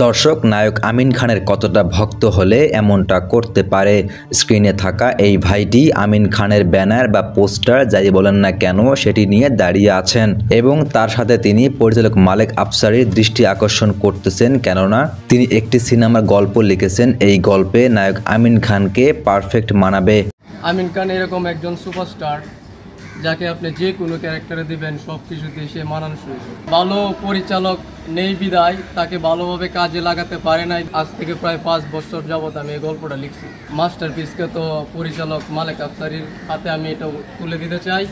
দর্শক, নায়ক আমিন খানের কতটা ভক্ত হলে এমনটা করতে পারে? স্ক্রিনে থাকা এই ভাইটি আমিন খানের ব্যানার বা পোস্টার যাই বলেন না কেন সেটি নিয়ে দাঁড়িয়ে আছেন এবং তার সাথে তিনি পরিচালক মালেক আফসারীর দৃষ্টি আকর্ষণ করতেছেন, কেননা তিনি একটি সিনেমার গল্প লিখেছেন। এই গল্পে নায়ক আমিন খানকে পারফেক্ট মানাবে। আমিন খান এরকম একজন সুপারস্টার যাকে আপনি যে কোনো ক্যারেক্টারে দিবেন সব কিছুতে সে মানানসই। ভালো পরিচালক নেই বিদায় তাকে ভালোভাবে কাজে লাগাতে পারে নাই। আজ থেকে প্রায় 5 বছর যাবৎ আমি এই গল্পটা লিখছি। মাস্টারপিসকে তো পরিচালক মালেক আফসারীর হাতে আমি এটা তুলে দিতে চাই।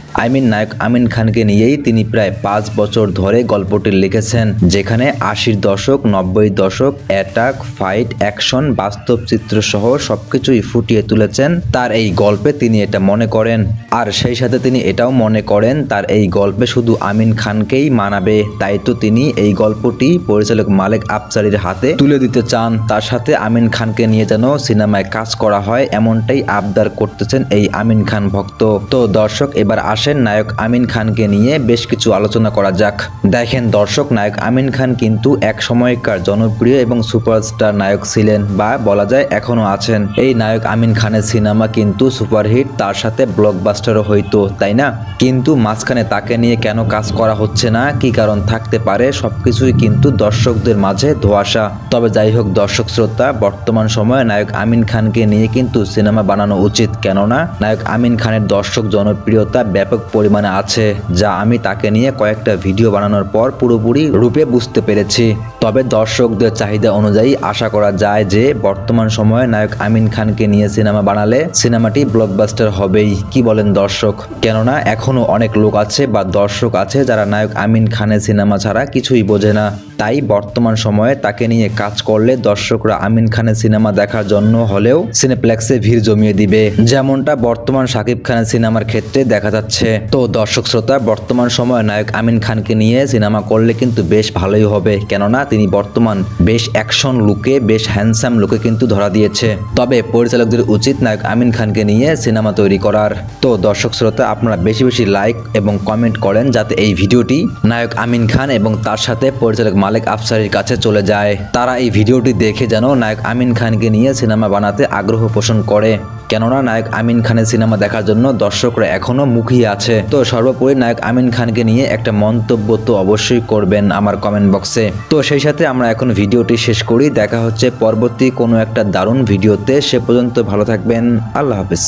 নায়ক আমিন খানকে নিয়েই তিনি প্রায় 5 বছর ধরে গল্পটি লিখেছেন, যেখানে 80-র দশক, 90-র দশক, অ্যাটাক, ফাইট, অ্যাকশন, বাস্তব চিত্র সহ সবকিছুই ফুটিয়ে তুলেছেন তার এই গল্পে। তিনি এটা মনে করেন, আর সেই সাথে তিনি এটাও মনে করেন তার এই গল্পে শুধু আমিন খানকেই মানাবে। তাই তো তিনি এই গল্পটি পরিচালক মালেক আফসারীর হাতে তুলে দিতে চান। তার সাথে আমিন খানকে নিয়ে যেন সিনেমায় কাজ করা হয় এমনটাই আবদার করতেছেন এই আমিন খান ভক্ত। তো দর্শক, এবার আসেন নায়ক আমিন খানকে নিয়ে বেশ কিছু আলোচনা করা যাক। দেখেন দর্শক, নায়ক আমিন খান কিন্তু এক সময়কার জনপ্রিয় এবং সুপারস্টার নায়ক ছিলেন, বা বলা যায় এখনো আছেন। এই নায়ক আমিন খানের সিনেমা কিন্তু সুপারহিট, তার সাথে ব্লকবাস্টারও হইতো, তাই না? কিন্তু মাঝখানে তাকে নিয়ে কেন কাজ করা হচ্ছে না, কি কারণ থাকতে পারে, সবকিছুই কিন্তু দর্শকদের মাঝে ধোঁয়াশা। তবে যাই হোক দর্শক শ্রোতা, বর্তমান সময়ে নায়ক আমিন খানকে নিয়ে কিন্তু সিনেমা বানানো উচিত, কেননা নায়ক আমিন খানের দর্শক জনপ্রিয়তা ব্যাপক পরিমাণে আছে, যা আমি তাকে নিয়ে কয়েকটা ভিডিও বানানোর পর পুরোপুরি রূপে বুঝতে পেরেছি। তবে দর্শকদের চাহিদা অনুযায়ী আশা করা যায় যে বর্তমান সময়ে নায়ক আমিন খানকে নিয়ে সিনেমা বানালে সিনেমাটি ব্লকবাস্টার হবেই। কি বলেন দর্শক? কেননা এখনো অনেক লোক আছে বা দর্শক আছে যারা নায়ক আমিন খানের সিনেমা ছাড়া কিছুই বোঝে না। তাই বর্তমান সময়ে তাকে নিয়ে কাজ করলে দর্শকরা আমিন খানের সিনেমা দেখার জন্য হলেও সিনেপ্লেক্সে ভিড় জমিয়ে দিবে, যেমনটা বর্তমান শাকিব খানের সিনেমার ক্ষেত্রে দেখা যাচ্ছে। তো দর্শক শ্রোতা, বর্তমান সময়ে নায়ক আমিন খানকে নিয়ে সিনেমা করলে কিন্তু বেশ ভালোই হবে, কেননা তিনি বর্তমান বেশ অ্যাকশন লুকে, বেশ হ্যান্ডসাম লুকে কিন্তু ধরা দিয়েছে। তবে পরিচালকদের উচিত নায়ক আমিন খানকে নিয়ে সিনেমা তৈরি করার। তো দর্শক শ্রোতা, আপনারা বেশি বেশি লাইক এবং কমেন্ট করেন যাতে এই ভিডিওটি নায়ক আমিন খান এবং তার সাথে পরিচালক মালেক আফসারীর কাছে চলে যায়। তারা এই ভিডিওটি দেখে যেন নায়ক আমিন খানকে নিয়ে সিনেমা বানাতে আগ্রহ পোষণ করে, কেননা নায়ক আমিন খানের সিনেমা দেখার জন্য দর্শকরা এখনো মুখিয়ে আছে। তো সর্বোপরি নায়ক আমিন খানকে নিয়ে একটা মন্তব্য তো অবশ্যই করবেন আমার কমেন্ট বক্সে। তো সেই সাথে আমরা এখন ভিডিওটি শেষ করি। দেখা হচ্ছে পরবর্তী কোনো একটা দারুণ ভিডিওতে। সে পর্যন্ত ভালো থাকবেন। আল্লাহ হাফেজ।